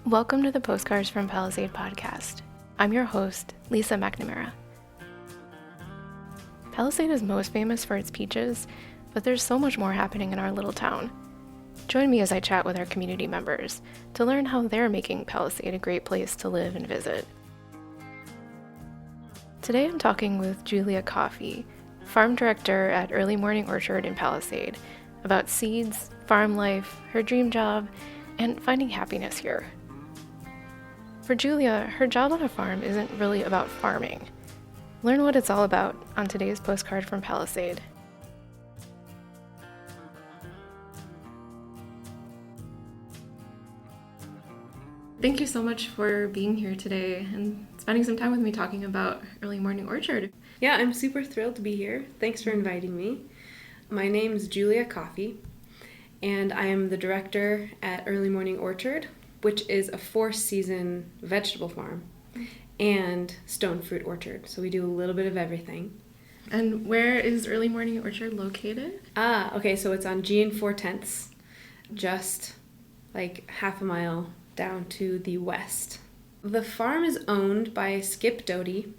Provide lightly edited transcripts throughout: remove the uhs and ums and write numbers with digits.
Welcome to the Postcards from Palisade podcast. I'm your host, Lisa McNamara. Palisade is most famous for its peaches, but there's so much more happening in our little town. Join me as I chat with our community members to learn how they're making Palisade a great place to live and visit. Today I'm talking with Julia Coffey, farm director at Early Morning Orchard in Palisade, about seeds, farm life, her dream job, and finding happiness here. For Julia, her job on a farm isn't really about farming. Learn what it's all about on today's postcard from Palisade. Thank you so much for being here today and spending some time with me talking about Early Morning Orchard. Yeah, I'm super thrilled to be here. Thanks for inviting me. My name's Julia Coffey, and I am the director at Early Morning Orchard, which is a 4-season vegetable farm and stone fruit orchard. So we do a little bit of everything. And where is Early Morning Orchard located? Okay, so it's on G and 4/10, just like half a mile down to the west. The farm is owned by Skip Doty,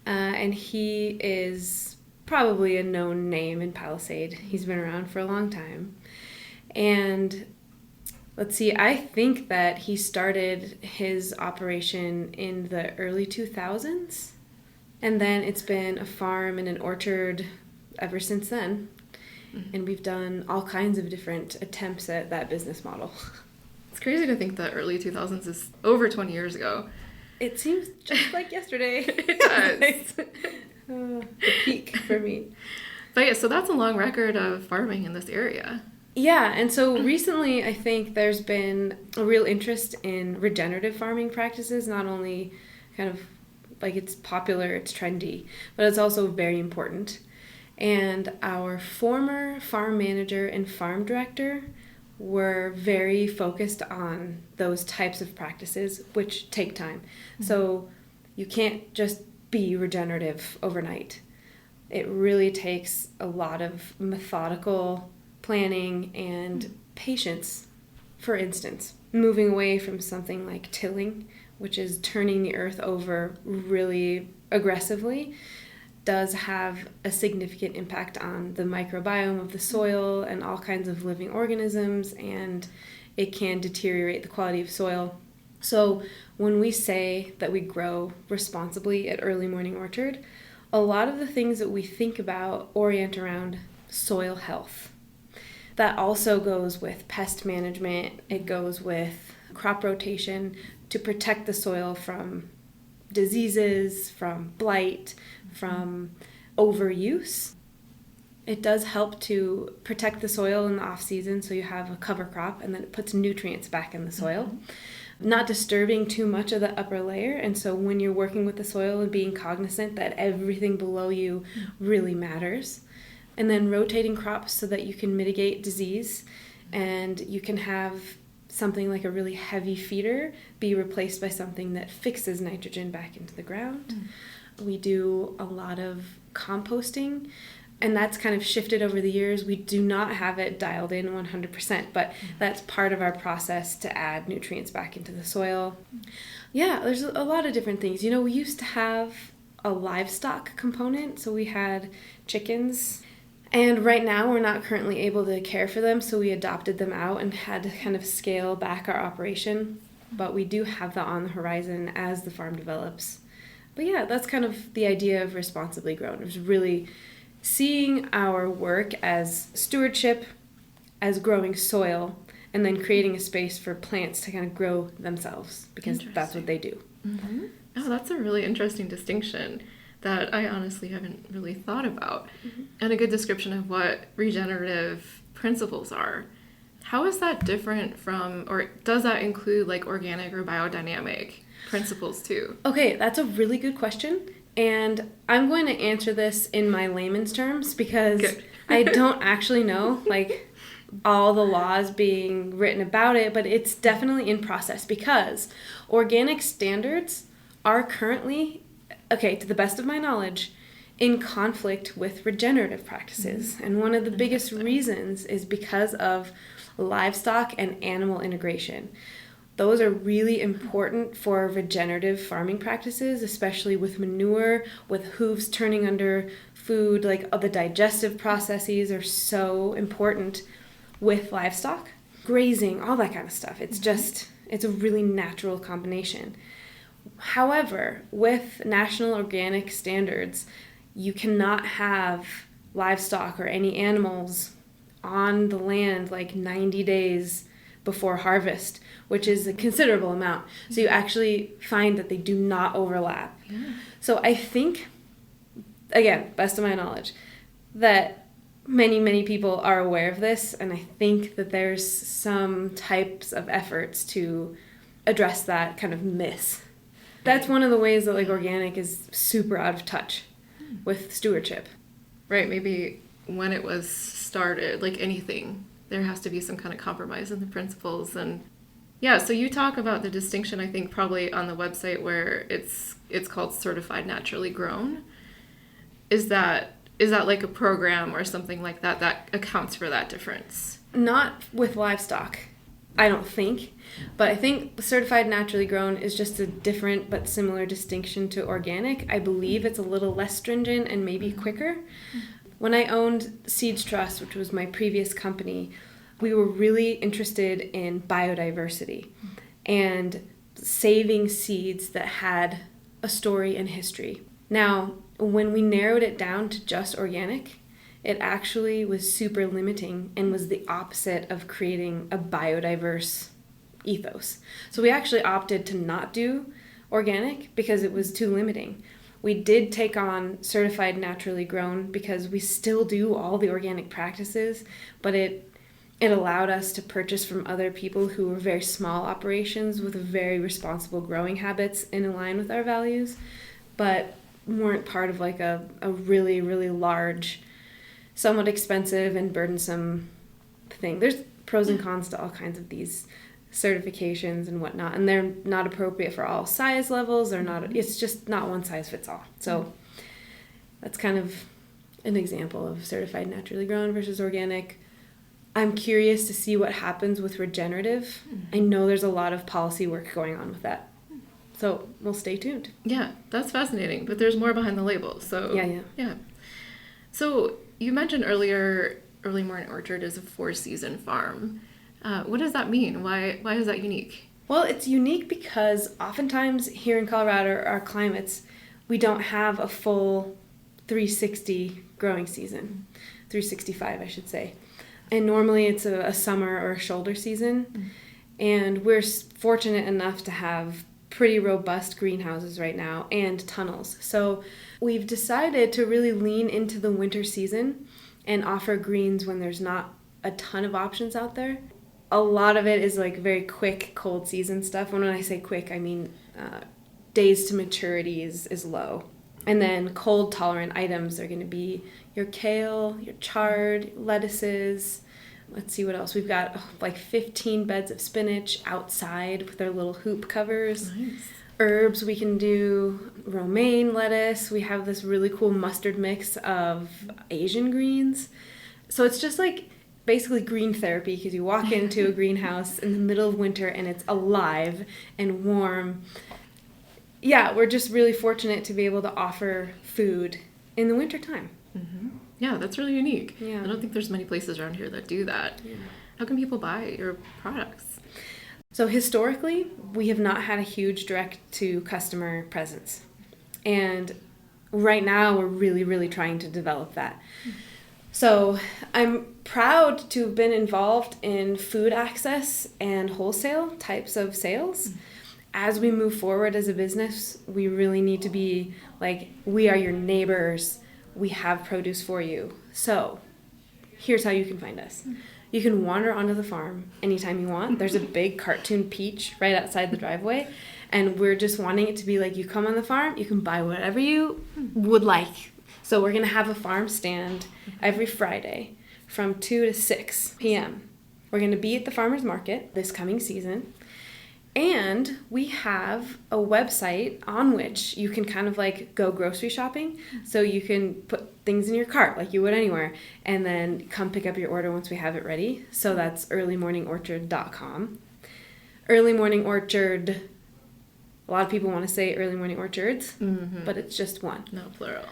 and he is probably a known name in Palisade. He's been around for a long time. And let's see, I think that he started his operation in the early 2000s, and then it's been a farm and an orchard ever since then. Mm-hmm. And we've done all kinds of different attempts at that business model. It's crazy to think that early 2000s is over 20 years ago. It seems just like yesterday. It does. The peak for me. But yeah, so that's a long record of farming in this area. Yeah, and so recently I think there's been a real interest in regenerative farming practices, not only kind of like it's popular, it's trendy, but it's also very important. And our former farm manager and farm director were very focused on those types of practices, which take time. Mm-hmm. So you can't just be regenerative overnight. It really takes a lot of methodical planning and patience. For instance, moving away from something like tilling, which is turning the earth over really aggressively, does have a significant impact on the microbiome of the soil and all kinds of living organisms, and it can deteriorate the quality of soil. So when we say that we grow responsibly at Early Morning Orchard, a lot of the things that we think about orient around soil health. That also goes with pest management. It goes with crop rotation to protect the soil from diseases, from blight, from overuse. It does help to protect the soil in the off-season so you have a cover crop, and then it puts nutrients back in the soil. Not disturbing too much of the upper layer, and so when you're working with the soil and being cognizant that everything below you really matters. And then rotating crops so that you can mitigate disease, and you can have something like a really heavy feeder be replaced by something that fixes nitrogen back into the ground. We do a lot of composting, and that's kind of shifted over the years. We do not have it dialed in 100%, but that's part of our process to add nutrients back into the soil. Yeah, there's a lot of different things. You know, we used to have a livestock component, so we had chickens. And right now we're not currently able to care for them, so we adopted them out and had to kind of scale back our operation. But we do have that on the horizon as the farm develops. But yeah, that's kind of the idea of responsibly grown. It's really seeing our work as stewardship, as growing soil, and then creating a space for plants to kind of grow themselves, because that's what they do. Mm-hmm. Oh, that's a really interesting distinction that I honestly haven't really thought about. Mm-hmm. And a good description of what regenerative principles are. How is that different from, or does that include like organic or biodynamic principles too? Okay, that's a really good question. And I'm going to answer this in my layman's terms because I don't actually know like all the laws being written about it, but it's definitely in process because organic standards are currently, okay, to the best of my knowledge, in conflict with regenerative practices. Mm-hmm. And one of the biggest reasons is because of livestock and animal integration. those are really important for regenerative farming practices, especially with manure, with hooves turning under food. Like the digestive processes are so important with livestock, grazing, all that kind of stuff. It's just, it's a really natural combination. However, with national organic standards, you cannot have livestock or any animals on the land like 90 days before harvest, which is a considerable amount. So you actually find that they do not overlap. Yeah. So I think, again, best of my knowledge, that many people are aware of this, and I think that there's some types of efforts to address that kind of myth. That's one of the ways that like organic is super out of touch with stewardship. Right, maybe when it was started, like anything, there has to be some kind of compromise in the principles. And yeah, so you talk about the distinction, I think, probably on the website where it's called Certified Naturally Grown. Is that like a program or something like that that accounts for that difference? Not with livestock, I don't think. But I think Certified Naturally Grown is just a different but similar distinction to organic. I believe it's a little less stringent and maybe quicker. When I owned Seeds Trust, which was my previous company, we were really interested in biodiversity and saving seeds that had a story and history. Now, when we narrowed it down to just organic, it actually was super limiting and was the opposite of creating a biodiverse ethos. So we actually opted to not do organic because it was too limiting. We did take on Certified Naturally Grown because we still do all the organic practices, but it allowed us to purchase from other people who were very small operations with very responsible growing habits in line with our values, but weren't part of like a really, really large, somewhat expensive and burdensome thing. There's pros and cons to all kinds of these certifications and whatnot, and they're not appropriate for all size levels. They're not, it's just not one size fits all. So that's kind of an example of Certified Naturally Grown versus organic. I'm curious to see what happens with regenerative. I know there's a lot of policy work going on with that. So we'll stay tuned. Yeah, that's fascinating, but there's more behind the label. So yeah. So you mentioned earlier Early Morning Orchard is a 4-season farm. What does that mean? Why is that unique? Well, it's unique because oftentimes here in Colorado, our climates, we don't have a full 360 growing season. 365, I should say. And normally it's a summer or a shoulder season. And we're fortunate enough to have pretty robust greenhouses right now and tunnels. So we've decided to really lean into the winter season and offer greens when there's not a ton of options out there. A lot of it is like very quick cold season stuff. When I say quick, I mean days to maturity is low. And then cold tolerant items are going to be your kale, your chard, lettuces. Let's see what else. We've got like 15 beds of spinach outside with their little hoop covers. Nice. Herbs, we can do romaine lettuce. We have this really cool mustard mix of Asian greens. So it's just like basically green therapy because you walk into a greenhouse in the middle of winter and it's alive and warm. Yeah, we're just really fortunate to be able to offer food in the wintertime. Mm-hmm. Yeah, that's really unique. Yeah. I don't think there's many places around here that do that. Yeah. How can people buy your products? So historically, we have not had a huge direct-to-customer presence. And right now, we're really, really trying to develop that. So I'm proud to have been involved in food access and wholesale types of sales. As we move forward as a business, we really need to be like, we are your neighbors. We have produce for you. So here's how you can find us. You can wander onto the farm anytime you want. There's a big cartoon peach right outside the driveway. And we're just wanting it to be like, you come on the farm, you can buy whatever you would like. So we're going to have a farm stand every Friday from 2 to 6 p.m. We're going to be at the farmer's market this coming season. And we have a website on which you can kind of like go grocery shopping. So you can put things in your cart like you would anywhere and then come pick up your order once we have it ready. So that's earlymorningorchard.com. Early Morning Orchard. A lot of people want to say Early Morning Orchards, but it's just one. No, plural.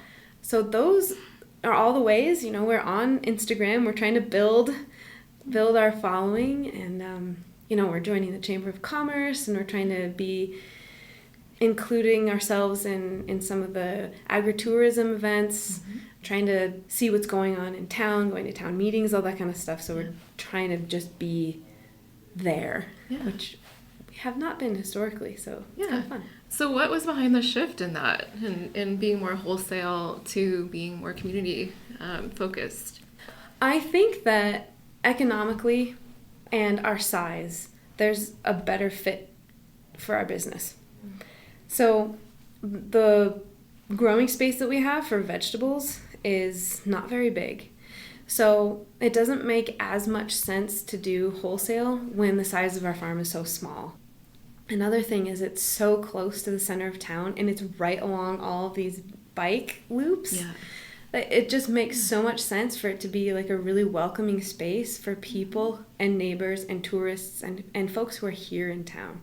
So those are all the ways, we're on Instagram. We're trying to build our following, and, we're joining the Chamber of Commerce, and we're trying to be including ourselves in some of the agritourism events, trying to see what's going on in town, going to town meetings, all that kind of stuff. So we're trying to just be there, which we have not been historically, so it's kind of fun. So what was behind the shift in that, in being more wholesale to being more community focused? I think that economically and our size, there's a better fit for our business. So the growing space that we have for vegetables is not very big. So it doesn't make as much sense to do wholesale when the size of our farm is so small. Another thing is it's so close to the center of town, and it's right along all of these bike loops. Yeah. It just makes so much sense for it to be like a really welcoming space for people and neighbors and tourists and folks who are here in town.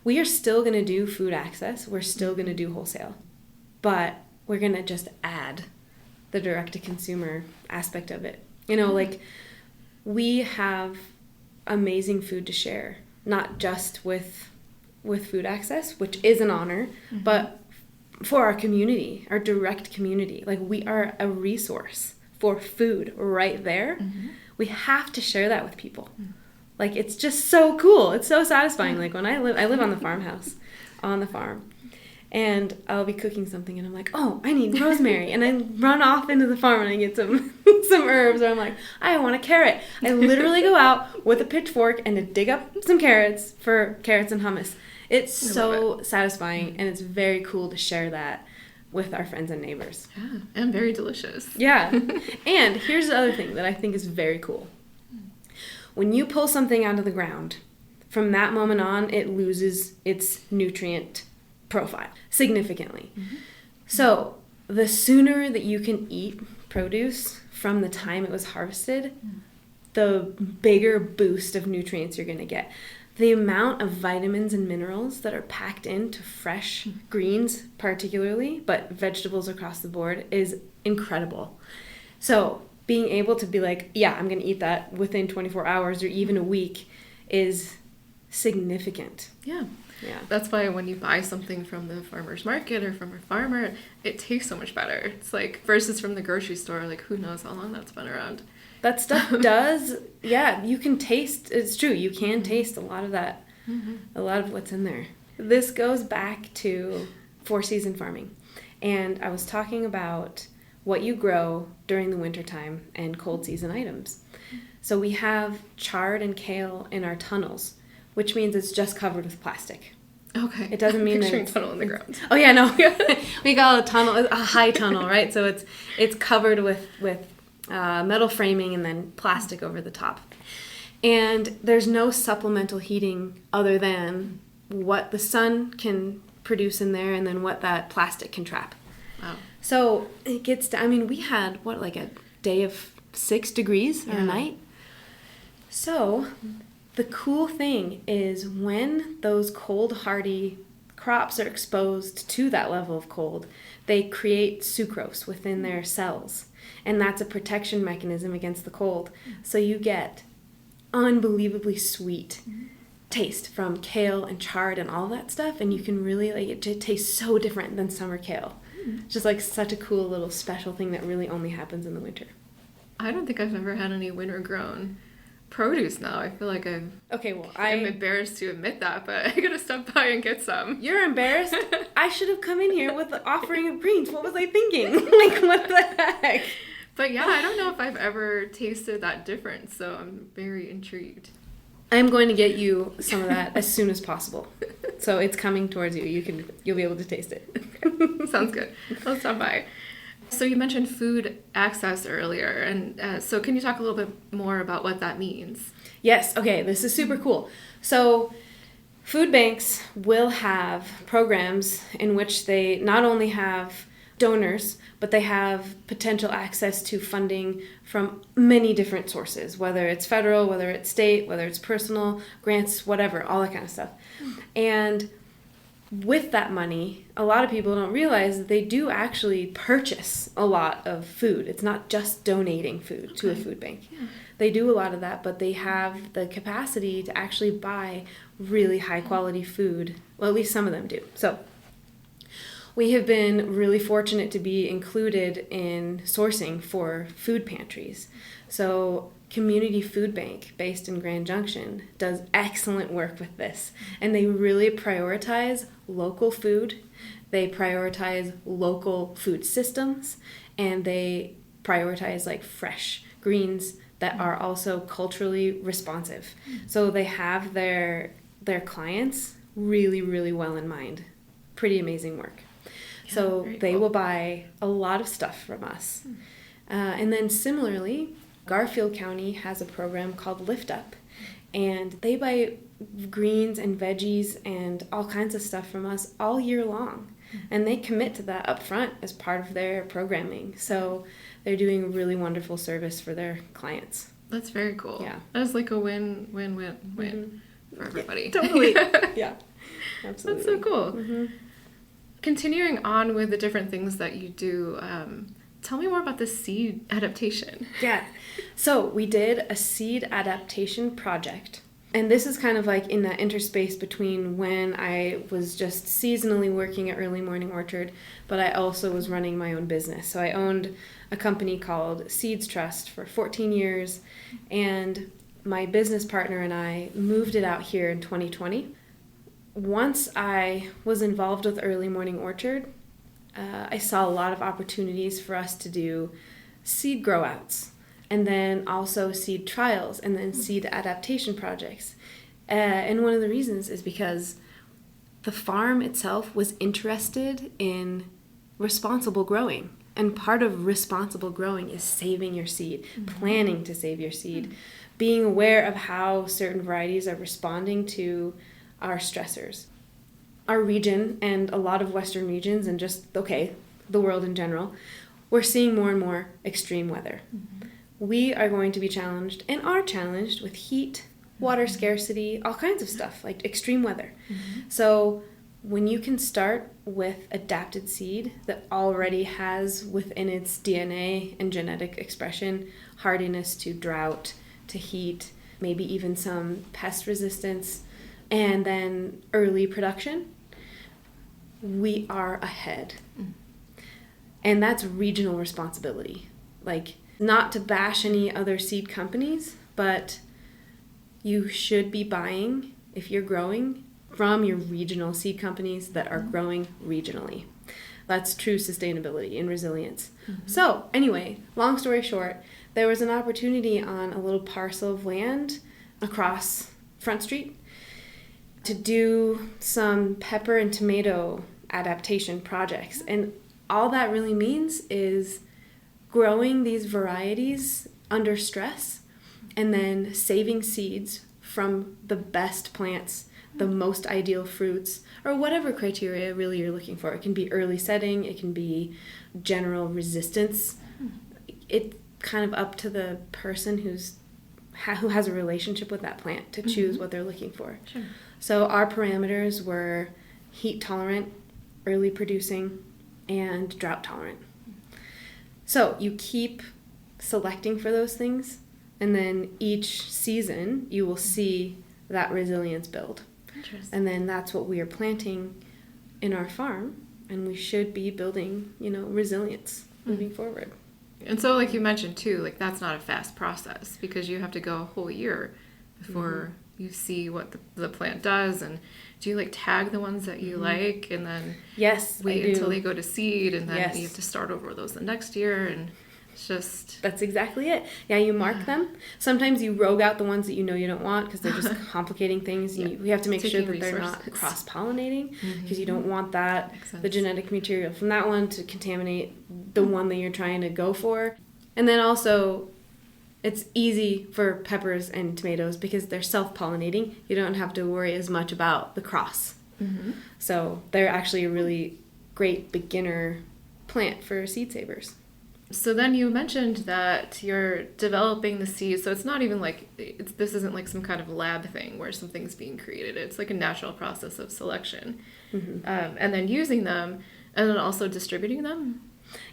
We are still going to do food access. We're still going to do wholesale. But we're going to just add the direct-to-consumer aspect of it. Like, we have amazing food to share, not just with food access, which is an honor, but for our community, our direct community. Like, we are a resource for food right there. We have to share that with people. Like, it's just so cool. It's so satisfying. Like, when I live on the farmhouse, on the farm, and I'll be cooking something, and I'm like, oh, I need rosemary, and I run off into the farm and I get some herbs, or I'm like, I want a carrot. I literally go out with a pitchfork and to dig up some carrots for carrots and hummus. It's so satisfying, and it's very cool to share that with our friends and neighbors. Yeah, and very delicious. Yeah. And here's the other thing that I think is very cool. When you pull something out of the ground, from that moment on, it loses its nutrient profile significantly. So the sooner that you can eat produce from the time it was harvested, the bigger boost of nutrients you're going to get. The amount of vitamins and minerals that are packed into fresh greens particularly, but vegetables across the board, is incredible. So being able to be like, yeah, I'm going to eat that within 24 hours or even a week is significant. Yeah. Yeah. That's why when you buy something from the farmer's market or from a farmer, it tastes so much better. It's like, versus from the grocery store, like, who knows how long that's been around. That stuff does, you can taste, it's true, you can taste a lot of that, a lot of what's in there. This goes back to 4-season farming. And I was talking about what you grow during the wintertime and cold season items. So we have chard and kale in our tunnels, which means it's just covered with plastic. Okay. It doesn't mean Picturing that tunnel in the ground. Oh yeah, no. We call it a tunnel, a high tunnel, right? So it's covered with metal framing and then plastic over the top. And there's no supplemental heating other than what the sun can produce in there and then what that plastic can trap. Wow. So it gets to, we had, like a day of 6 degrees or a night? So the cool thing is when those cold hardy crops are exposed to that level of cold, they create sucrose within their cells. And that's a protection mechanism against the cold. So you get unbelievably sweet taste from kale and chard and all that stuff. And you can really, it tastes so different than summer kale. Just like such a cool little special thing that really only happens in the winter. I don't think I've ever had any winter grown produce now. I feel like I'm embarrassed to admit that, but I gotta stop by and get some. You're embarrassed? I should have come in here with the offering of greens. What was I thinking? Like, what the heck? But yeah, I don't know if I've ever tasted that difference, so I'm very intrigued. I'm going to get you some of that as soon as possible. So it's coming towards you. You'll be able to taste it. Sounds good. I'll stop by. So you mentioned food access earlier, and so can you talk a little bit more about what that means? Yes. Okay. This is super cool. So food banks will have programs in which they not only have donors, but they have potential access to funding from many different sources, whether it's federal, whether it's state, whether it's personal, grants, whatever, all that kind of stuff. And with that money, a lot of people don't realize that they do actually purchase a lot of food. It's not just donating food to a food bank. Yeah. They do a lot of that, but they have the capacity to actually buy really high quality food. Well, at least some of them do. So we have been really fortunate to be included in sourcing for food pantries. So Community Food Bank, based in Grand Junction, does excellent work with this. And they really prioritize local food. They prioritize local food systems. And they prioritize like fresh greens that are also culturally responsive. So they have their clients really, really well in mind. Pretty amazing work. Yeah, so they will buy a lot of stuff from us. And then similarly, Garfield County has a program called Lift Up, and they buy greens and veggies and all kinds of stuff from us all year long. And they commit to that up front as part of their programming. So they're doing a really wonderful service for their clients. That's very cool. Yeah. That's like a win-win-win-win for everybody. Yeah, totally. Yeah, absolutely. That's so cool. Mm-hmm. Continuing on with the different things that you do, tell me more about the seed adaptation. Yeah. So we did a seed adaptation project. And this is kind of like in that interspace between when I was just seasonally working at Early Morning Orchard, but I also was running my own business. So I owned a company called Seeds Trust for 14 years, and my business partner and I moved it out here in 2020. Once I was involved with Early Morning Orchard, I saw a lot of opportunities for us to do seed grow outs, and then also seed trials, and then seed adaptation projects. And one of the reasons is because the farm itself was interested in responsible growing. And part of responsible growing is saving your seed, planning to save your seed, being aware of how certain varieties are responding to our stressors. Our region and a lot of Western regions and just, the world in general, we're seeing more and more extreme weather. We are going to be challenged and are challenged with heat, water scarcity, all kinds of stuff, like extreme weather. So when you can start with adapted seed that already has within its DNA and genetic expression hardiness to drought, to heat, maybe even some pest resistance, and then early production, we are ahead. And that's regional responsibility. Like, not to bash any other seed companies, but you should be buying, if you're growing, from your regional seed companies that are growing regionally. That's true sustainability and resilience. So anyway, long story short, there was an opportunity on a little parcel of land across Front Street to do some pepper and tomato adaptation projects. And all that really means is growing these varieties under stress and then saving seeds from the best plants, the most ideal fruits, or whatever criteria really you're looking for. It can be early setting, it can be general resistance. It's kind of up to the person who has a relationship with that plant to choose what they're looking for. Sure. So our parameters were heat tolerant, early producing, and drought tolerant. So you keep selecting for those things, and then each season you will see that resilience build. Interesting. And then that's what we are planting in our farm, and we should be building, resilience moving forward. And so, like you mentioned too, like that's not a fast process because you have to go a whole year before you see what the plant does. And do you like tag the ones that you like and then wait until they go to seed, and then you have to start over those the next year? And it's just... That's exactly it. Yeah, you mark them. Sometimes you rogue out the ones that you know you don't want because they're just complicating things. We have to make sure that they're not cross-pollinating because you don't want the genetic material from that one to contaminate the one that you're trying to go for. And then also, it's easy for peppers and tomatoes because they're self-pollinating. You don't have to worry as much about the cross. So they're actually a really great beginner plant for seed savers. So then you mentioned that you're developing the seeds, so it's not even like, this isn't like some kind of lab thing where something's being created. It's like a natural process of selection. And then using them, and then also distributing them.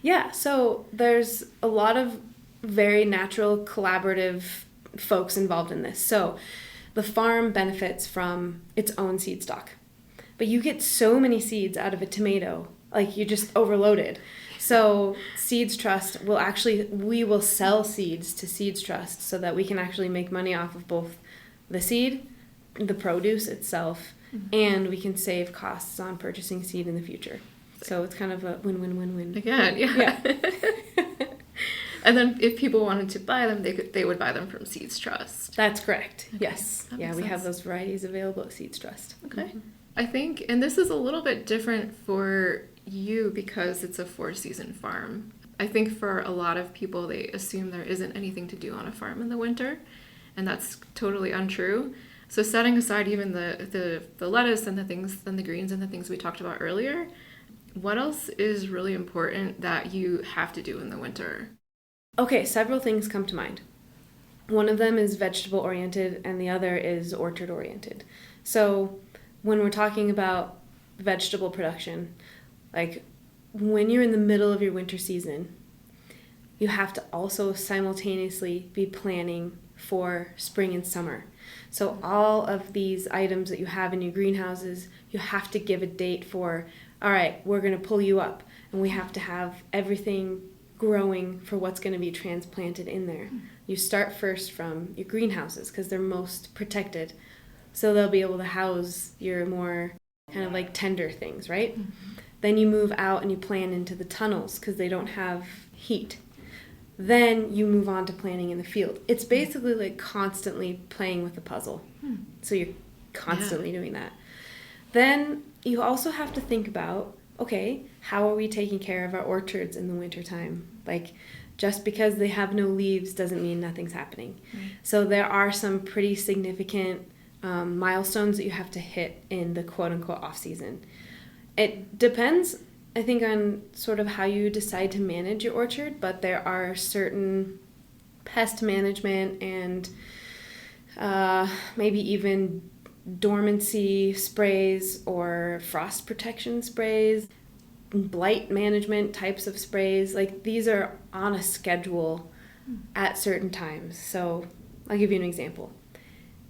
Yeah, so there's a lot of very natural collaborative folks involved in this. So the farm benefits from its own seed stock. But you get so many seeds out of a tomato, like you're just overloaded. So Seeds Trust we will sell seeds to Seeds Trust so that we can actually make money off of both the seed, the produce itself, and we can save costs on purchasing seed in the future. So it's kind of a win-win-win-win. Again, yeah. And then if people wanted to buy them, they would buy them from Seeds Trust. That's correct. Okay. Yes. That Yeah, makes we sense. have those varieties available at Seeds Trust. Okay. I think, and this is a little bit different for you because it's a 4-season farm. I think for a lot of people, they assume there isn't anything to do on a farm in the winter, and that's totally untrue. So setting aside even the lettuce and the things, and the greens and the things we talked about earlier, what else is really important that you have to do in the winter? Okay, several things come to mind. One of them is vegetable oriented and the other is orchard oriented. So when we're talking about vegetable production, like when you're in the middle of your winter season, you have to also simultaneously be planning for spring and summer. So all of these items that you have in your greenhouses, you have to give a date for, all right, we're going to pull you up, and we have to have everything growing for what's going to be transplanted in there. You start first from your greenhouses because they're most protected. So they'll be able to house your more kind of like tender things, right? Then you move out and you plant into the tunnels because they don't have heat. Then you move on to planting in the field. It's basically like constantly playing with the puzzle. So you're constantly doing that. Then you also have to think about, okay, how are we taking care of our orchards in the wintertime? Like, just because they have no leaves doesn't mean nothing's happening. So there are some pretty significant milestones that you have to hit in the quote-unquote off-season. It depends, I think, on sort of how you decide to manage your orchard, but there are certain pest management and maybe even dormancy sprays or frost protection sprays, blight management types of sprays. Like, these are on a schedule at certain times. So I'll give you an example.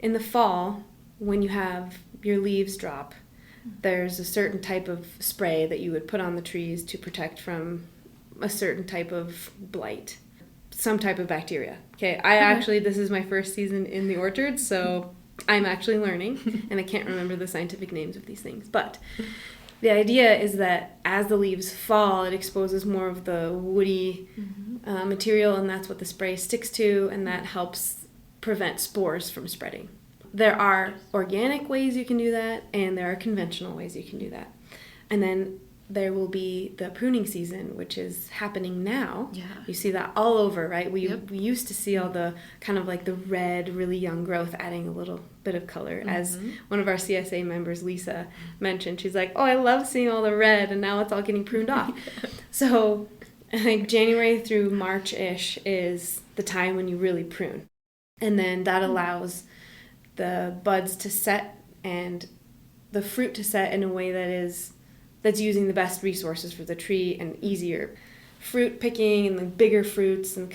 In the fall, when you have your leaves drop, there's a certain type of spray that you would put on the trees to protect from a certain type of blight, some type of bacteria. Okay, this is my first season in the orchard, so I'm actually learning, and I can't remember the scientific names of these things. But the idea is that as the leaves fall, it exposes more of the woody material, and that's what the spray sticks to, and that helps prevent spores from spreading. There are organic ways you can do that, and there are conventional ways you can do that. And then there will be the pruning season, which is happening now. Yeah. You see that all over, right? We used to see all the kind of like the red, really young growth adding a little bit of color. As one of our CSA members, Lisa, mentioned, she's like, oh, I love seeing all the red, and now it's all getting pruned off. So like January through March-ish is the time when you really prune. And then that allows the buds to set and the fruit to set in a way that's using the best resources for the tree and easier fruit picking and the bigger fruits. And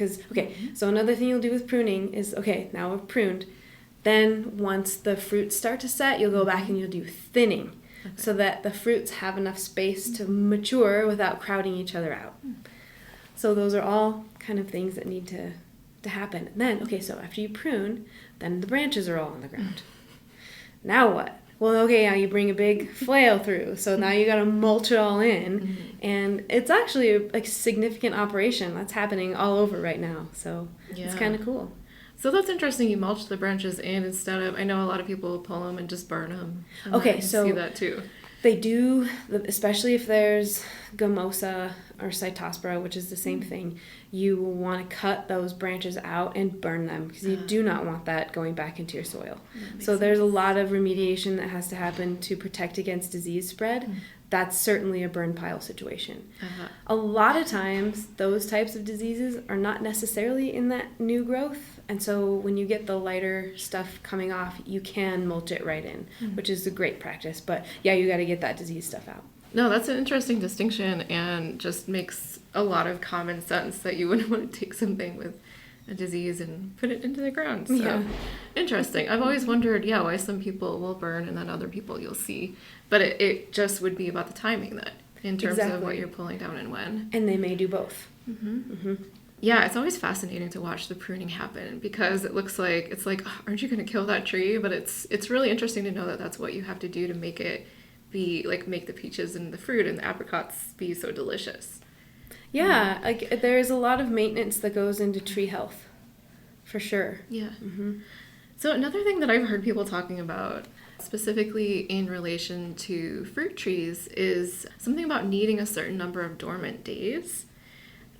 so another thing you'll do with pruning is, okay, now we've pruned, then once the fruits start to set, you'll go back and you'll do thinning so that the fruits have enough space to mature without crowding each other out. So those are all kind of things that need to happen. And then, so after you prune, then the branches are all on the ground. Now what? Well, now you bring a big flail through. So now you got to mulch it all in. And it's actually a significant operation that's happening all over right now. So it's kind of cool. So that's interesting. You mulch the branches in instead of, I know a lot of people pull them and just burn them. Okay, so I see that too. They do, especially if there's Gamosa or Cytospora, which is the same thing, you will want to cut those branches out and burn them because you do not want that going back into your soil. So there's a lot of remediation that has to happen to protect against disease spread. that's certainly a burn pile situation. Uh-huh. A lot of times, those types of diseases are not necessarily in that new growth. And so when you get the lighter stuff coming off, you can mulch it right in, which is a great practice. But yeah, you got to get that disease stuff out. No, that's an interesting distinction and just makes a lot of common sense that you wouldn't want to take something with a disease and put it into the ground. So Yeah. Interesting. I've always wondered, why some people will burn and then other people you'll see. But it just would be about the timing then, in terms of what you're pulling down and when. And they may do both. Yeah, it's always fascinating to watch the pruning happen because it looks like, it's like, "Oh, aren't you going to kill that tree?" But it's really interesting to know that that's what you have to do to make it be, like, make the peaches and the fruit and the apricots be so delicious. Yeah, like there's a lot of maintenance that goes into tree health, for sure. Yeah. So another thing that I've heard people talking about, specifically in relation to fruit trees, is something about needing a certain number of dormant days.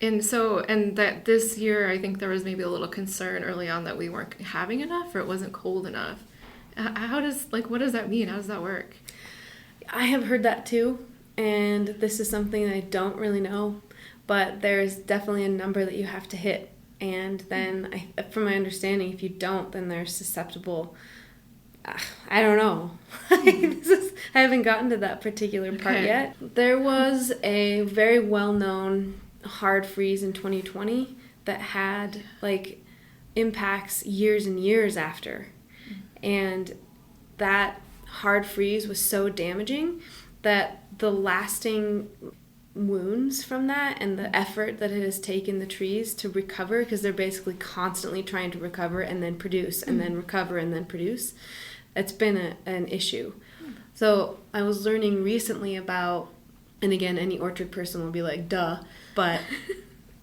And that this year, I think there was maybe a little concern early on that we weren't having enough or it wasn't cold enough. What does that mean? How does that work? I have heard that too, and this is something I don't really know, but there's definitely a number that you have to hit. And then, from my understanding, if you don't, then they're susceptible. I don't know. I haven't gotten to that particular part yet. There was a very well-known hard freeze in 2020 that had impacts years and years after. And that hard freeze was so damaging that the lasting wounds from that and the effort that it has taken the trees to recover, because they're basically constantly trying to recover and then produce and then recover and then produce, it's been an issue. So I was learning recently about, and again, any orchard person will be like, duh, but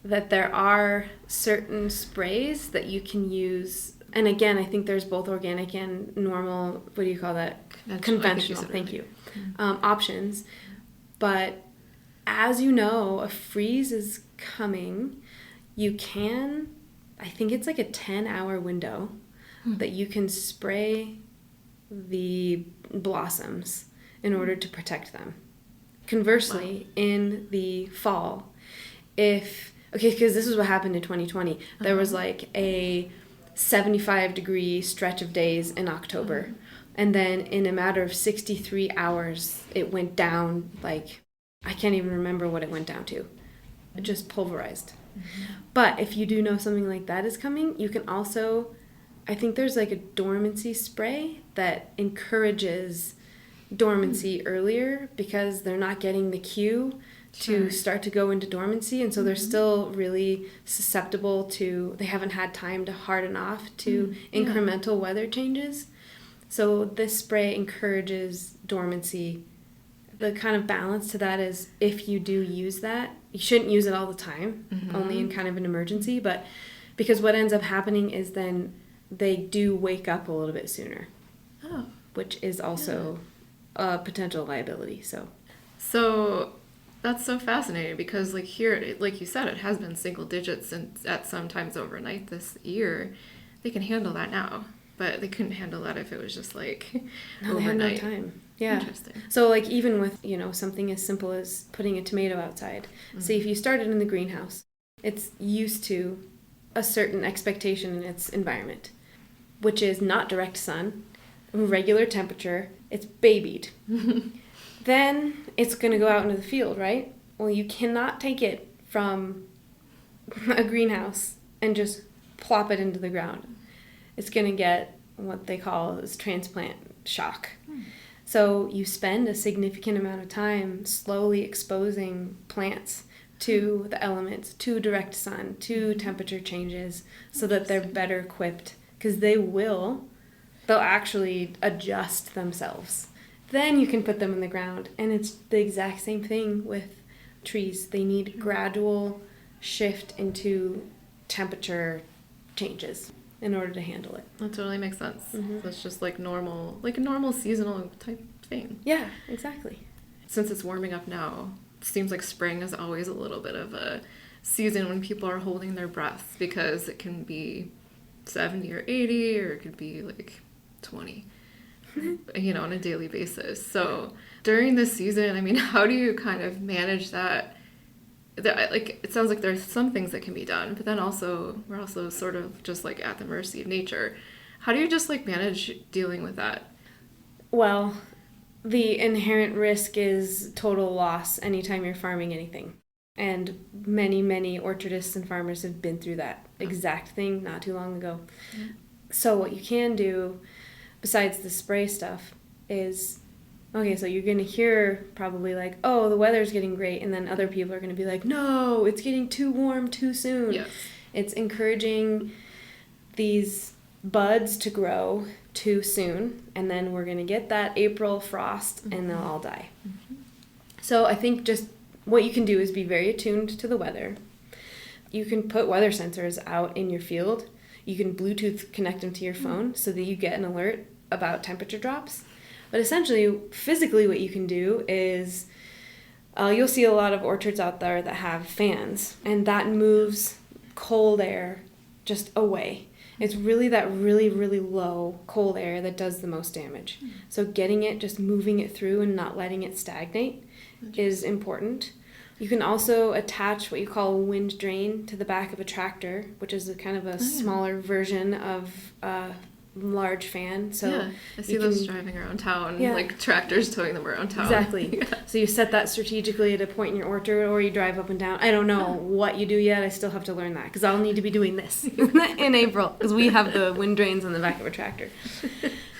that there are certain sprays that you can use. And again, I think there's both organic and normal, what do you call that? Conventional, thank you. Options. But as you know, a freeze is coming. You can, I think it's like a 10-hour window that you can spray the blossoms in order to protect them. Conversely, in the fall, because this is what happened in 2020, there was like a 75-degree stretch of days in October. And then in a matter of 63 hours, it went down, I can't even remember what it went down to. It just pulverized. But if you do know something like that is coming, you can also, I think there's a dormancy spray that encourages dormancy earlier because they're not getting the cue to start to go into dormancy, and so they're still really susceptible to, they haven't had time to harden off to incremental weather changes. So this spray encourages dormancy. The kind of balance to that is, if you do use that, you shouldn't use it all the time, only in kind of an emergency, but because what ends up happening is then they do wake up a little bit sooner, which is also a potential liability. So that's so fascinating because here, like you said, it has been single digits and at some times overnight this year. They can handle that now, but they couldn't handle that if it was just overnight. They had no time. Yeah. Interesting. So even with, something as simple as putting a tomato outside. See, if you start it in the greenhouse, it's used to a certain expectation in its environment, which is not direct sun, regular temperature, it's babied. Then it's going to go out into the field, right? Well, you cannot take it from a greenhouse and just plop it into the ground. It's going to get what they call is transplant shock. So you spend a significant amount of time slowly exposing plants to the elements, to direct sun, to temperature changes, so that they're better equipped, because they'll actually adjust themselves. Then you can put them in the ground, and it's the exact same thing with trees. They need gradual shift into temperature changes in order to handle it. That totally makes sense. That's just a normal seasonal type thing. Yeah, exactly. Since it's warming up now, it seems like spring is always a little bit of a season when people are holding their breath, because it can be 70 or 80, or it could be 20. on a daily basis. So during this season, I mean, how do you kind of manage that? Like, it sounds like there's some things that can be done, but then also we're also sort of just like at the mercy of nature. How do you just like manage dealing with that? Well, the inherent risk is total loss anytime you're farming anything. And many, many orchardists and farmers have been through that exact thing not too long ago. Mm-hmm. So what you can do, besides the spray stuff, is, okay, so you're going to hear probably like, oh, the weather's getting great, and then other people are going to be like, no, it's getting too warm too soon. Yes. It's encouraging these buds to grow too soon, and then we're going to get that April frost, mm-hmm. and they'll all die. Mm-hmm. So I think just what you can do is be very attuned to the weather. You can put weather sensors out in your field. You can Bluetooth connect them to your phone so that you get an alert about temperature drops. But essentially, physically what you can do is you'll see a lot of orchards out there that have fans, and that moves cold air just away. It's really that really, really low cold air that does the most damage. Mm-hmm. So getting it, just moving it through and not letting it stagnate is important. You can also attach what you call a wind drain to the back of a tractor, which is a kind of a smaller version of a large fan. So yeah, I see those driving around town, like tractors towing them around town. Exactly. Yeah. So you set that strategically at a point in your orchard, or you drive up and down. I don't know what you do yet. I still have to learn that because I'll need to be doing this in April because we have the wind drains on the back of a tractor.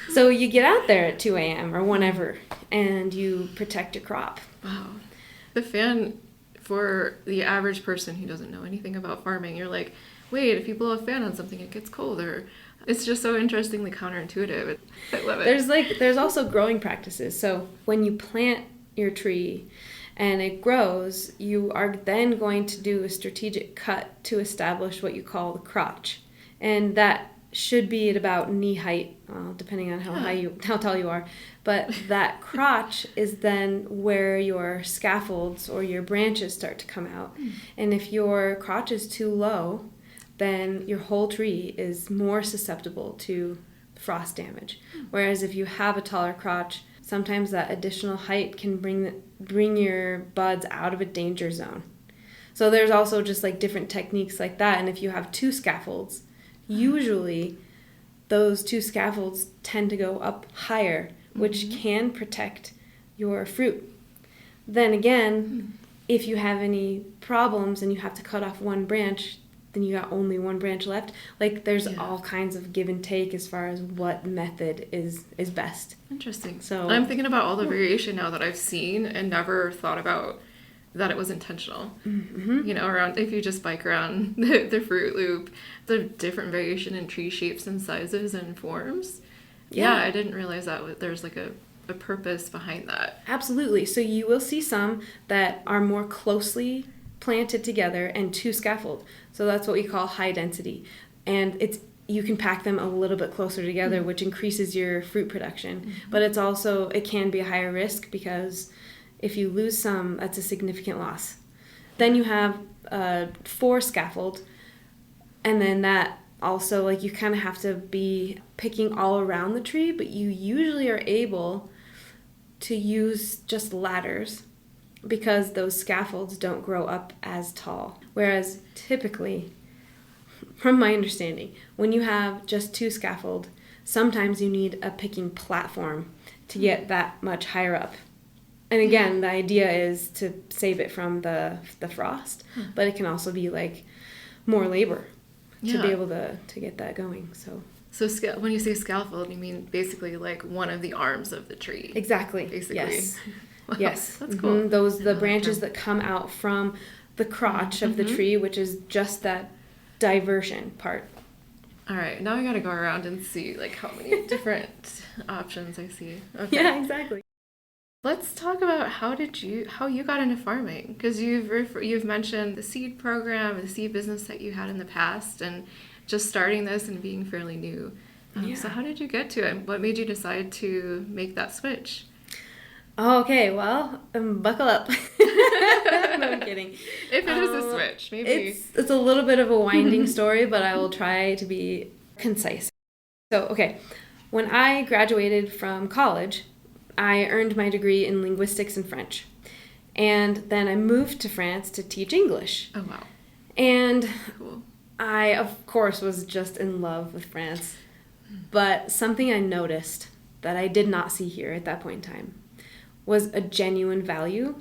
So you get out there at 2 a.m. or whenever, and you protect your crop. Wow. The fan, for the average person who doesn't know anything about farming, you're like, wait, if you blow a fan on something, it gets colder. It's just so interestingly counterintuitive. I love it. There's also growing practices. So when you plant your tree and it grows, you are then going to do a strategic cut to establish what you call the crotch. And that should be at about knee height, depending on how tall you are. But that crotch is then where your scaffolds or your branches start to come out. And if your crotch is too low, then your whole tree is more susceptible to frost damage. Whereas if you have a taller crotch, sometimes that additional height can bring your buds out of a danger zone. So there's also just like different techniques like that. And if you have two scaffolds, usually those two scaffolds tend to go up higher, which can protect your fruit. Then again, if you have any problems and you have to cut off one branch, then you got only one branch left. Like there's all kinds of give and take as far as what method is best. Interesting. So I'm thinking about all the variation now that I've seen and never thought about that it was intentional. Mm-hmm. Around if you just bike around the Fruit Loop, the different variation in tree shapes and sizes and forms. Yeah, I didn't realize that there's like a purpose behind that. Absolutely. So you will see some that are more closely planted together and two scaffold. So that's what we call high density. And you can pack them a little bit closer together, which increases your fruit production. Mm-hmm. But it can be a higher risk because if you lose some, that's a significant loss. Then you have 4 scaffold, and then that also, like, you kind of have to be picking all around the tree, but you usually are able to use just ladders because those scaffolds don't grow up as tall. Whereas typically, from my understanding, when you have just 2 scaffold, sometimes you need a picking platform to get that much higher up. And again, the idea is to save it from the frost, but it can also be like more labor to be able to get that going. So when you say scaffold, you mean basically like one of the arms of the tree. Exactly. Basically. Yes. Wow, yes. That's cool. The branches that come out from the crotch of the tree, which is just that diversion part. All right, now I gotta go around and see like how many different options I see. Okay. Yeah, exactly. Let's talk about how you got into farming, because you've mentioned the seed program and the seed business that you had in the past, and just starting this and being fairly new. So how did you get to it? What made you decide to make that switch? Okay, well, buckle up. No, I'm kidding. If it is a switch, maybe. It's a little bit of a winding story, but I will try to be concise. So, okay. When I graduated from college, I earned my degree in linguistics and French. And then I moved to France to teach English. Oh, wow. And Cool. I, of course, was just in love with France. But something I noticed that I did not see here at that point in time was a genuine value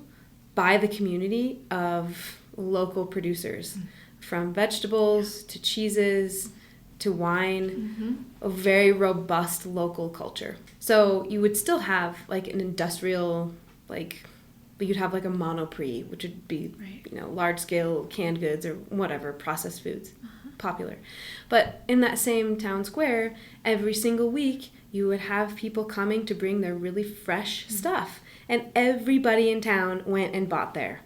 by the community of local producers, from vegetables to cheeses to wine, a very robust local culture. So you would still have like an industrial, like you'd have like a Monoprix, which would be, large scale canned goods or whatever, processed foods, popular. But in that same town square, every single week, you would have people coming to bring their really fresh stuff. And everybody in town went and bought there.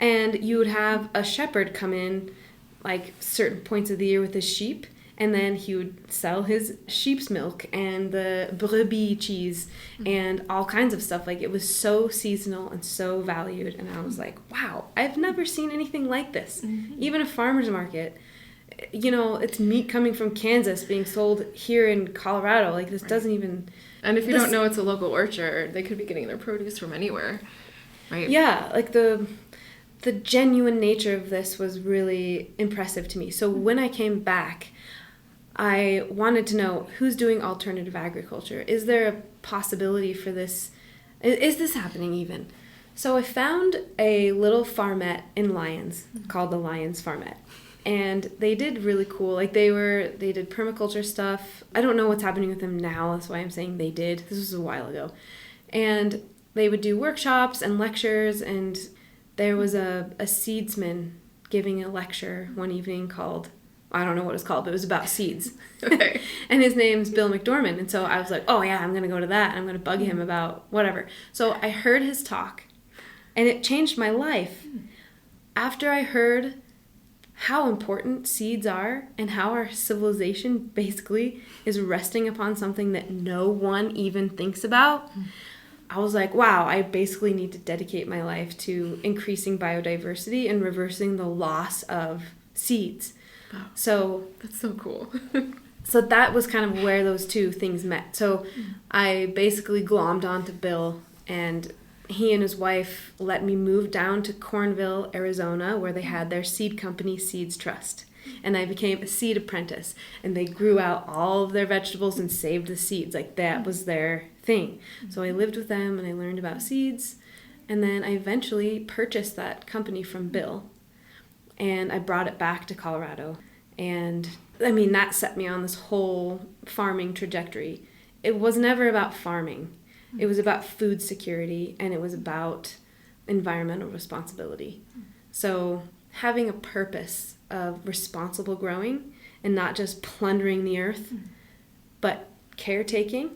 And you would have a shepherd come in like certain points of the year with his sheep, and then he would sell his sheep's milk and the brebis cheese and all kinds of stuff. Like, it was so seasonal and so valued. And I was like, wow, I've never seen anything like this. Even a farmer's market, it's meat coming from Kansas being sold here in Colorado. Like, this doesn't even... And if you don't know it's a local orchard, they could be getting their produce from anywhere, right? Yeah, like the genuine nature of this was really impressive to me. So when I came back, I wanted to know who's doing alternative agriculture. Is there a possibility for this? Is this happening even? So I found a little farmette in Lyons called the Lyons Farmette. And they did really cool, like they did permaculture stuff. I don't know what's happening with them now, that's why I'm saying they did. This was a while ago. And they would do workshops and lectures, and there was a seedsman giving a lecture one evening called, I don't know what it was called, but it was about seeds. Okay. And his name's Bill McDorman. And so I was like, oh yeah, I'm going to go to that, and I'm going to bug him about whatever. So I heard his talk, and it changed my life. After I heard how important seeds are and how our civilization basically is resting upon something that no one even thinks about, I was like, wow, I basically need to dedicate my life to increasing biodiversity and reversing the loss of seeds. Wow. So That's so cool. so that was kind of where those two things met. So I basically glommed onto Bill, and he and his wife let me move down to Cornville, Arizona, where they had their seed company, Seeds Trust. And I became a seed apprentice, and they grew out all of their vegetables and saved the seeds. Like, that was their thing. So I lived with them, and I learned about seeds. And then I eventually purchased that company from Bill, and I brought it back to Colorado. And I mean, that set me on this whole farming trajectory. It was never about farming. It was about food security, and it was about environmental responsibility. So having a purpose of responsible growing and not just plundering the earth, but caretaking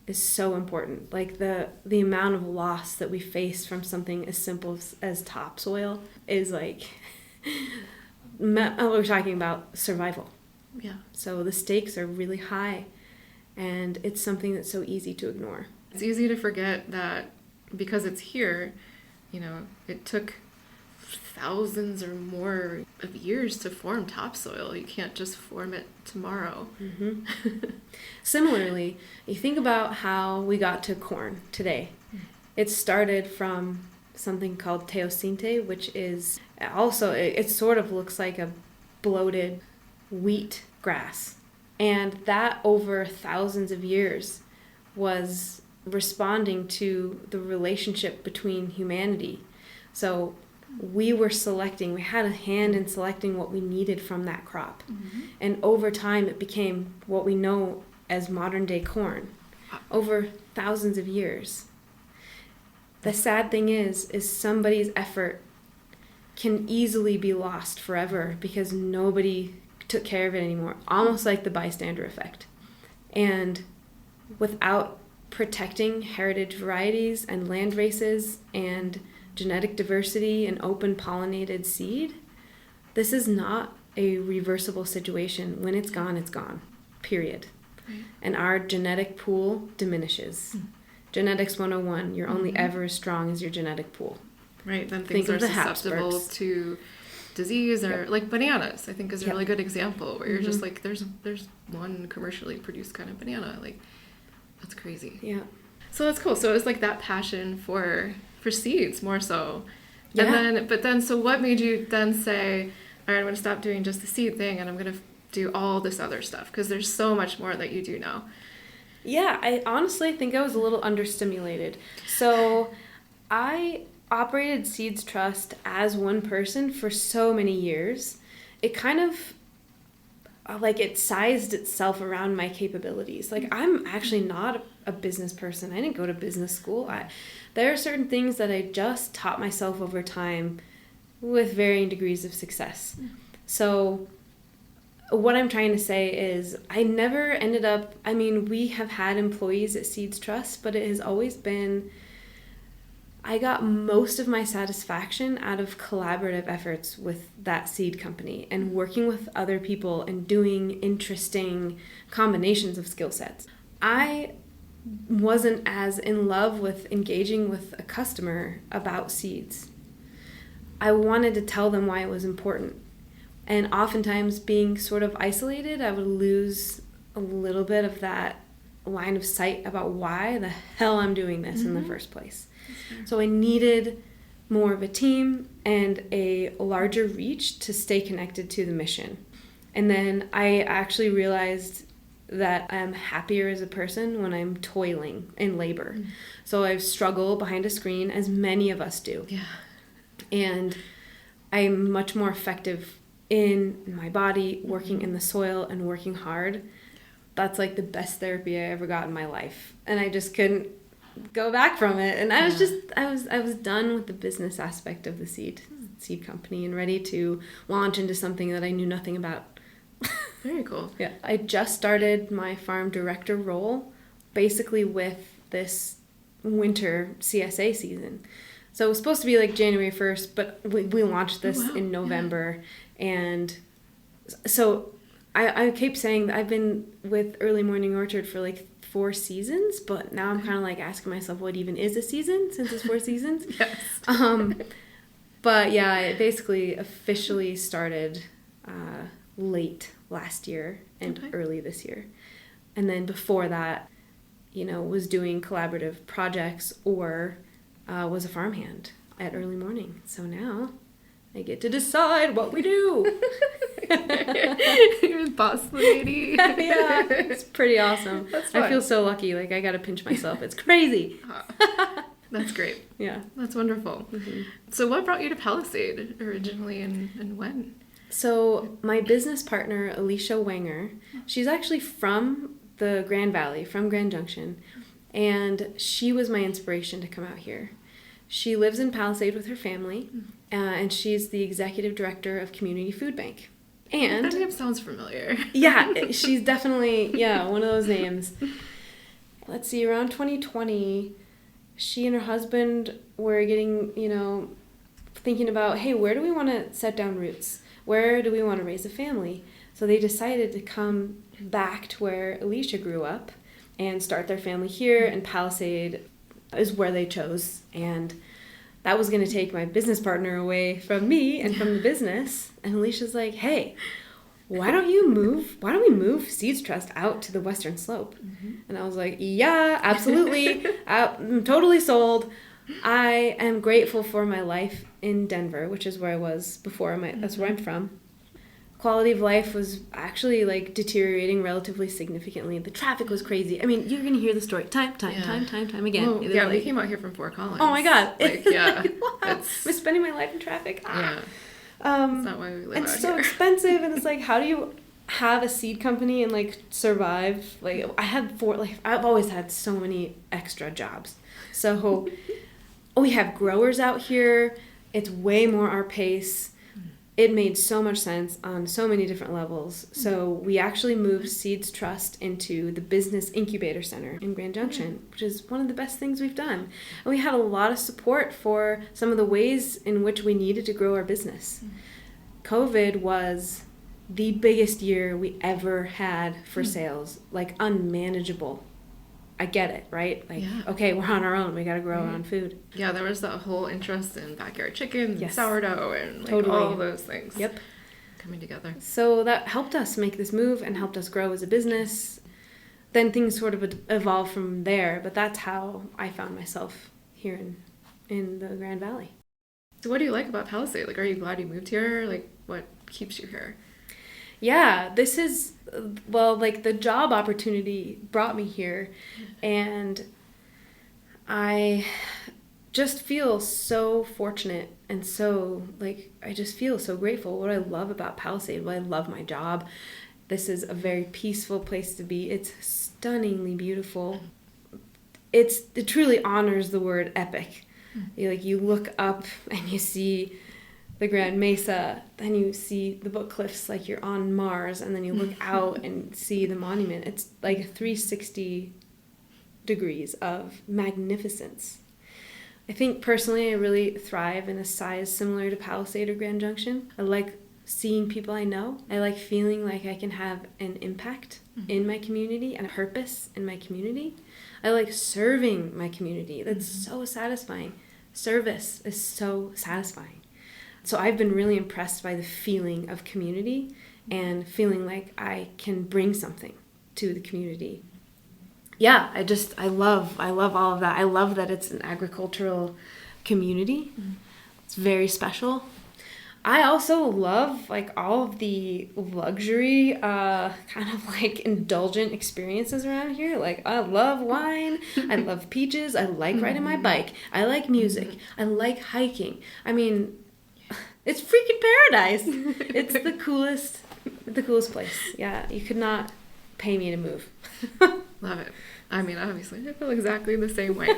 is so important. Like the amount of loss that we face from something as simple as topsoil is like, we're talking about survival. Yeah. So the stakes are really high, and it's something that's so easy to ignore. It's easy to forget that because it's here, it took thousands or more of years to form topsoil. You can't just form it tomorrow. Similarly, you think about how we got to corn today. It started from something called teosinte, which is also, it sort of looks like a bloated wheat grass. And that over thousands of years was responding to the relationship between humanity. So we had a hand in selecting what we needed from that crop. And over time it became what we know as modern day corn, over thousands of years. The sad thing is somebody's effort can easily be lost forever because nobody took care of it anymore, almost like the bystander effect. And without protecting heritage varieties and land races and genetic diversity and open pollinated seed, this is not a reversible situation. When it's gone, period. Right. And our genetic pool diminishes. Genetics 101, you're only ever as strong as your genetic pool. Right, then things are susceptible to disease, or like bananas, I think is a really good example, where you're just like, there's one commercially produced kind of banana, like That's crazy. Yeah. So that's cool. So it was like that passion for seeds more so. Yeah. And then, so what made you then say, all right, I'm going to stop doing just the seed thing and I'm going to do all this other stuff? Because there's so much more that you do now. Yeah, I honestly think I was a little understimulated. So I operated Seeds Trust as one person for so many years. It kind of like it sized itself around my capabilities. Like I'm actually not a business person. I didn't go to business school. There are certain things that I just taught myself over time with varying degrees of success. So what I'm trying to say is I never ended up, I mean, we have had employees at Seeds Trust, but it has always been, I got most of my satisfaction out of collaborative efforts with that seed company and working with other people and doing interesting combinations of skill sets. I wasn't as in love with engaging with a customer about seeds. I wanted to tell them why it was important. And oftentimes being sort of isolated, I would lose a little bit of that line of sight about why the hell I'm doing this in the first place. So I needed more of a team and a larger reach to stay connected to the mission. And then I actually realized that I'm happier as a person when I'm toiling in labor. So I struggle behind a screen, as many of us do. Yeah. And I'm much more effective in my body, working in the soil and working hard. That's like the best therapy I ever got in my life. And I just couldn't go back from it. And I was just, I was done with the business aspect of the seed company and ready to launch into something that I knew nothing about. Very cool. Yeah. I just started my farm director role basically with this winter CSA season. So it was supposed to be like January 1st, but we launched this in November. Yeah. And so I keep saying that I've been with Early Morning Orchard for like 4 seasons, but now I'm kind of like asking myself what even is a season since it's 4 seasons. Yes. But yeah, it basically officially started late last year and early this year. And then before that, you know, was doing collaborative projects or was a farmhand at Early Morning. So now I get to decide what we do. You're the boss lady. Yeah, it's pretty awesome. That's fun. I feel so lucky. Like I gotta pinch myself. It's crazy. That's great. Yeah. That's wonderful. Mm-hmm. So what brought you to Palisade originally and when? So my business partner, Alicia Wenger, she's actually from the Grand Valley, from Grand Junction, and she was my inspiration to come out here. She lives in Palisade with her family, and she's the executive director of Community Food Bank. And that name sounds familiar. Yeah, she's definitely, one of those names. Let's see, around 2020, she and her husband were getting, thinking about, hey, where do we want to set down roots? Where do we want to raise a family? So they decided to come back to where Alicia grew up and start their family here, and Palisade is where they chose. And that was going to take my business partner away from me and from the business. And Alicia's like, hey, why don't we move Seeds Trust out to the Western Slope? Mm-hmm. And I was like, yeah, absolutely. I'm totally sold. I am grateful for my life in Denver, which is where I was before. That's where I'm from. Quality of life was actually like deteriorating relatively significantly. The traffic was crazy. I mean, you're gonna hear the story time again. Well, yeah, we came out here from Fort Collins. Oh my god! Like, yeah, I'm spending my life in traffic. Yeah, that's not why we live out here. It's so expensive, and it's like, how do you have a seed company and like survive? Like, I've always had so many extra jobs. So we have growers out here. It's way more our pace. It made so much sense on so many different levels. So we actually moved Seeds Trust into the Business Incubator Center in Grand Junction, which is one of the best things we've done. And we had a lot of support for some of the ways in which we needed to grow our business. COVID was the biggest year we ever had for sales, like unmanageable. I get it, right? Like, okay, we're on our own. We got to grow our own food. Yeah, there was that whole interest in backyard chicken, and sourdough, and like totally. all those things. Coming together. So that helped us make this move and helped us grow as a business. then things sort of evolve from there. But that's how I found myself here in the Grand Valley. So what do you like about Palisade? Like, are you glad you moved here? Like, what keeps you here? Yeah, this is, well, like the job opportunity brought me here, and I just feel so fortunate and so, like, I just feel so grateful. What I love about Palisade, what I love my job. This is a very peaceful place to be. It's stunningly beautiful. It truly honors the word epic. You look up and you see the Grand Mesa, then you see the Book Cliffs like you're on Mars, and then you look out and see the monument. It's like 360 degrees of magnificence. I think personally I really thrive in a size similar to Palisade or Grand Junction. I like seeing people I know. I like feeling like I can have an impact in my community and a purpose in my community. I like serving my community. That's so satisfying. Service is so satisfying. So I've been really impressed by the feeling of community and feeling like I can bring something to the community. Yeah, I love all of that. I love that it's an agricultural community. It's very special. I also love like all of the luxury, kind of like indulgent experiences around here. Like I love wine, I love peaches, I like riding my bike, I like music, I like hiking. I mean, it's freaking paradise. It's the coolest place. Yeah, you could not pay me to move. Love it. I mean, obviously, I feel exactly the same way.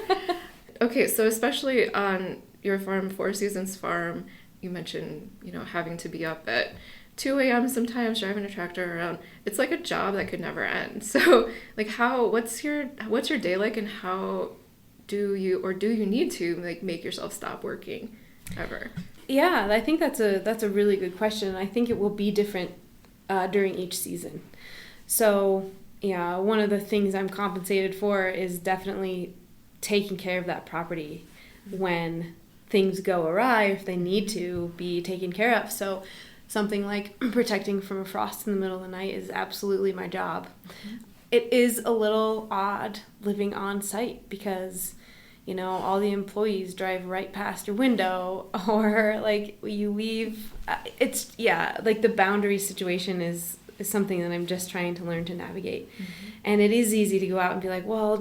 Okay, so especially on your farm, Four Seasons Farm, you mentioned, having to be up at 2 a.m. sometimes, driving a tractor around. It's like a job that could never end. So, like, what's your day like, and how do you need to like make yourself stop working ever? Yeah, I think that's a really good question. I think it will be different during each season. So, yeah, one of the things I'm compensated for is definitely taking care of that property when things go awry, if they need to be taken care of. So something like protecting from a frost in the middle of the night is absolutely my job. It is a little odd living on site because all the employees drive right past your window, or like you leave. It's like the boundary situation is something that I'm just trying to learn to navigate. And it is easy to go out and be like, well,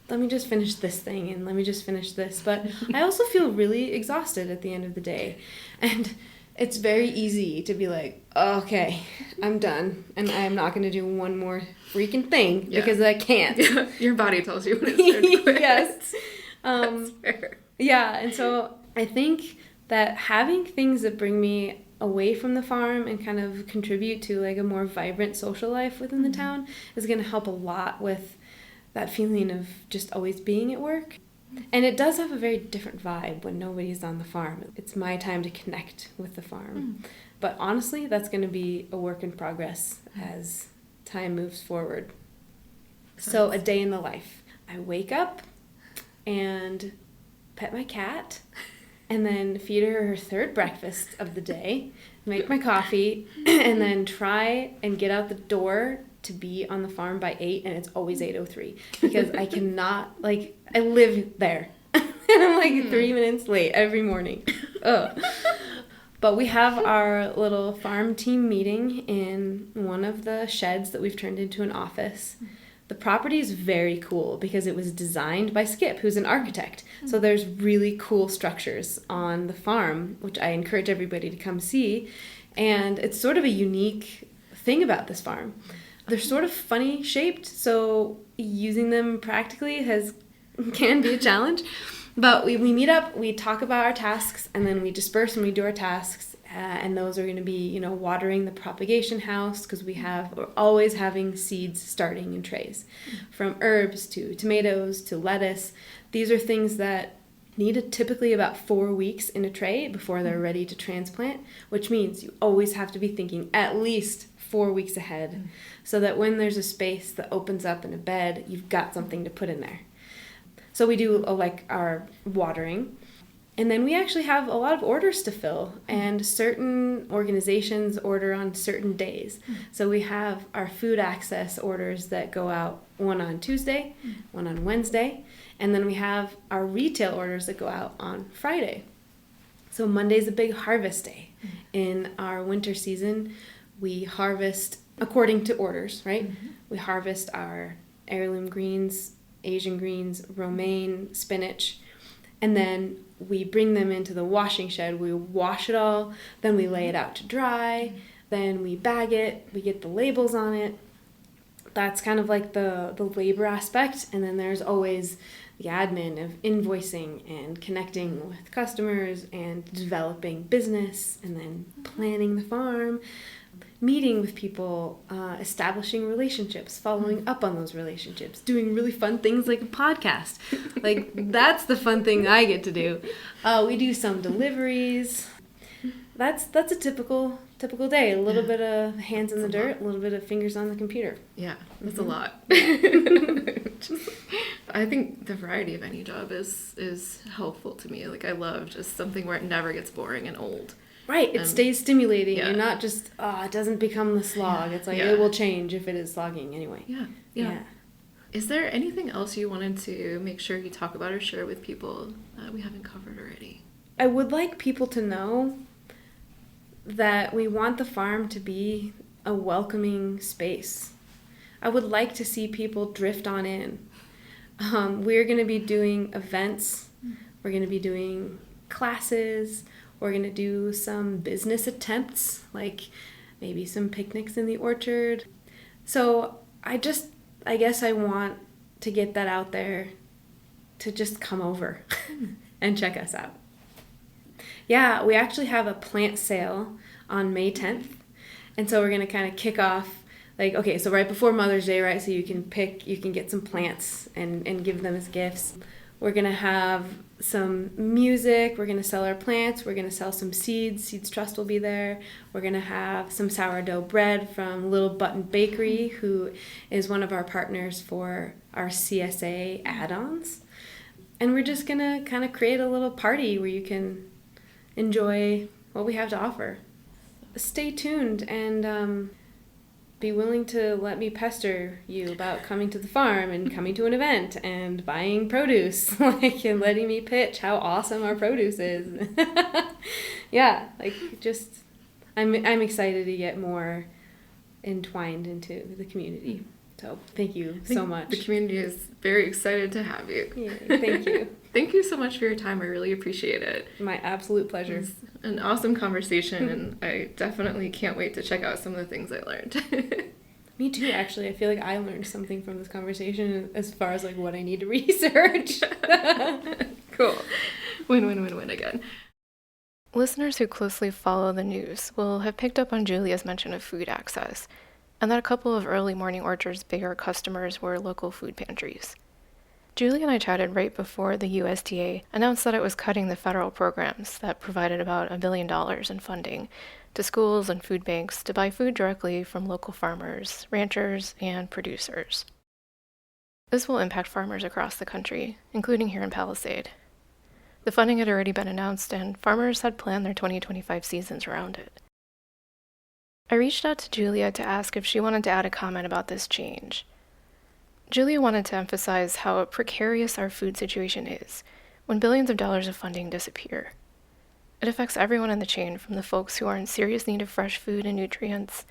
let me just finish this thing and let me just finish this. But I also feel really exhausted at the end of the day. And it's very easy to be like, okay, I'm done. And I'm not going to do one more freaking thing because I can't. Yeah. Your body tells you when it's time to quit. Yes. That's fair. Yeah. And so I think that having things that bring me away from the farm and kind of contribute to like a more vibrant social life within the town is going to help a lot with that feeling of just always being at work. And it does have a very different vibe when nobody's on the farm. It's my time to connect with the farm. But honestly, that's going to be a work in progress as time moves forward. So a day in the life. I wake up and pet my cat and then feed her third breakfast of the day, make my coffee, and then try and get out the door to be on the farm by 8, and it's always 8:03 because I cannot, I live there. And I'm 3 minutes late every morning. Ugh. But we have our little farm team meeting in one of the sheds that we've turned into an office. The property is very cool because it was designed by Skip, who's an architect. So there's really cool structures on the farm, which I encourage everybody to come see. And it's sort of a unique thing about this farm. They're sort of funny shaped, so using them practically can be a challenge. But we meet up, we talk about our tasks, and then we disperse and we do our tasks. And those are going to be, watering the propagation house, because we're always having seeds starting in trays. From herbs to tomatoes to lettuce. These are things that need typically about 4 weeks in a tray before they're ready to transplant, which means you always have to be thinking at least 4 weeks ahead, so that when there's a space that opens up in a bed, you've got something to put in there. So we do our watering. And then we actually have a lot of orders to fill, and certain organizations order on certain days. So we have our food access orders that go out, one on Tuesday, one on Wednesday, and then we have our retail orders that go out on Friday. So Monday's a big harvest day. In our winter season, we harvest according to orders, right? We harvest our heirloom greens, Asian greens, romaine, spinach, and then we bring them into the washing shed. We wash it all, then we lay it out to dry, then we bag it, we get the labels on it. That's kind of like the labor aspect. And then there's always the admin of invoicing and connecting with customers and developing business and then planning the farm, meeting with people, establishing relationships, following up on those relationships, doing really fun things like a podcast. Like, that's the fun thing I get to do. We do some deliveries. That's a typical day. A little bit of hands in the dirt, a little bit of fingers on the computer. Yeah, that's a lot. I think the variety of any job is helpful to me. Like, I love just something where it never gets boring and old. Right, it stays stimulating. You're not just, it doesn't become the slog. It's like, it will change if it is slogging anyway. Yeah. Is there anything else you wanted to make sure you talk about or share with people that we haven't covered already? I would like people to know that we want the farm to be a welcoming space. I would like to see people drift on in. We're going to be doing events. We're going to be doing classes. We're going to do some business attempts, like maybe some picnics in the orchard. So I guess I want to get that out there to just come over and check us out. Yeah, we actually have a plant sale on May 10th. And so we're going to kind of kick off, like, okay, so right before Mother's Day, right? So you can get some plants and give them as gifts. We're going to have some music. We're going to sell our plants. We're going to sell some seeds. Seeds Trust will be there. We're going to have some sourdough bread from Little Button Bakery, who is one of our partners for our CSA add-ons. And we're just going to kind of create a little party where you can enjoy what we have to offer. Stay tuned and be willing to let me pester you about coming to the farm and coming to an event and buying produce, like, and letting me pitch how awesome our produce is. Yeah, like, just I'm excited to get more entwined into the community. So thank you so much. The community is very excited to have you. Yeah, thank you. Thank you so much for your time. I really appreciate it. My absolute pleasure. It's an awesome conversation, and I definitely can't wait to check out some of the things I learned. Me too, actually. I feel like I learned something from this conversation as far as, like, what I need to research. Cool. Win again. Listeners who closely follow the news will have picked up on Julia's mention of food access, and that a couple of Early Morning Orchard's bigger customers were local food pantries. Julia and I chatted right before the USDA announced that it was cutting the federal programs that provided about $1 billion in funding to schools and food banks to buy food directly from local farmers, ranchers, and producers. This will impact farmers across the country, including here in Palisade. The funding had already been announced, and farmers had planned their 2025 seasons around it. I reached out to Julia to ask if she wanted to add a comment about this change. Julia wanted to emphasize how precarious our food situation is when billions of dollars of funding disappear. It affects everyone in the chain, from the folks who are in serious need of fresh food and nutrients,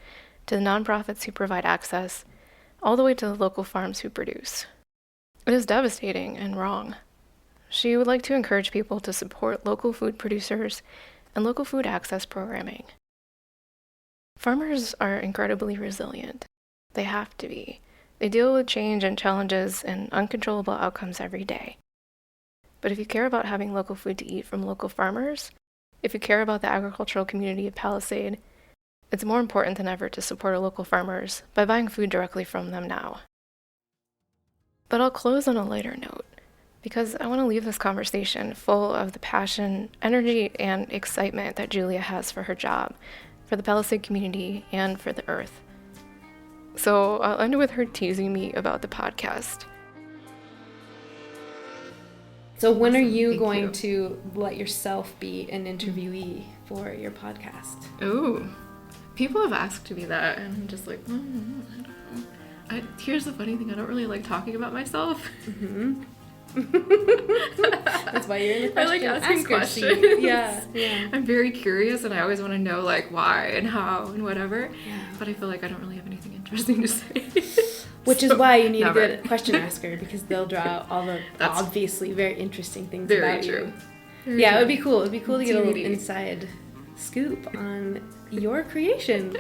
to the nonprofits who provide access, all the way to the local farms who produce. It is devastating and wrong. She would like to encourage people to support local food producers and local food access programming. Farmers are incredibly resilient. They have to be. They deal with change and challenges and uncontrollable outcomes every day. But if you care about having local food to eat from local farmers, if you care about the agricultural community of Palisade, it's more important than ever to support our local farmers by buying food directly from them now. But I'll close on a lighter note, because I want to leave this conversation full of the passion, energy, and excitement that Julia has for her job, for the Palisade community, and for the earth. So I'll end with her teasing me about the podcast. So when are Awesome. you Thank going you. to let yourself be an interviewee for your podcast? Ooh. People have asked me that, and I'm just like, I don't know. Here's the funny thing, I don't really like talking about myself. Mm-hmm. That's why you're in the I like question asking asker questions. seat. Yeah. I'm very curious, and I always want to know, like, why and how and whatever. Yeah. But I feel like I don't really have anything interesting to say. Which is So, why you need never. a good question asker, because they'll draw out all the That's obviously very interesting things very about true. you. Very Yeah, it true. would be cool. It'd be cool to get a little TBD. inside scoop on your creation.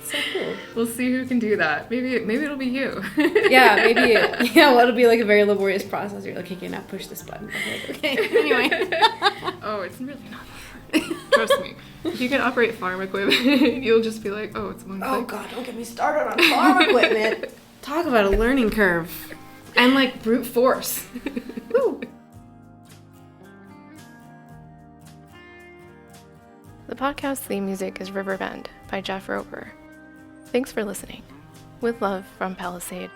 So cool. We'll see who can do that. Maybe it'll be you. Yeah, maybe. Well, it'll be like a very laborious process. You're like, okay, now push this button. Okay. Anyway. Oh, it's really not that hard. Trust me. If you can operate farm equipment, you'll just be like, oh, it's one Oh click. God, don't get me started on farm equipment. Talk about a learning curve. And like brute force. Woo. The podcast theme music is Riverbend by Jeff Roper. Thanks for listening. With love from Palisade.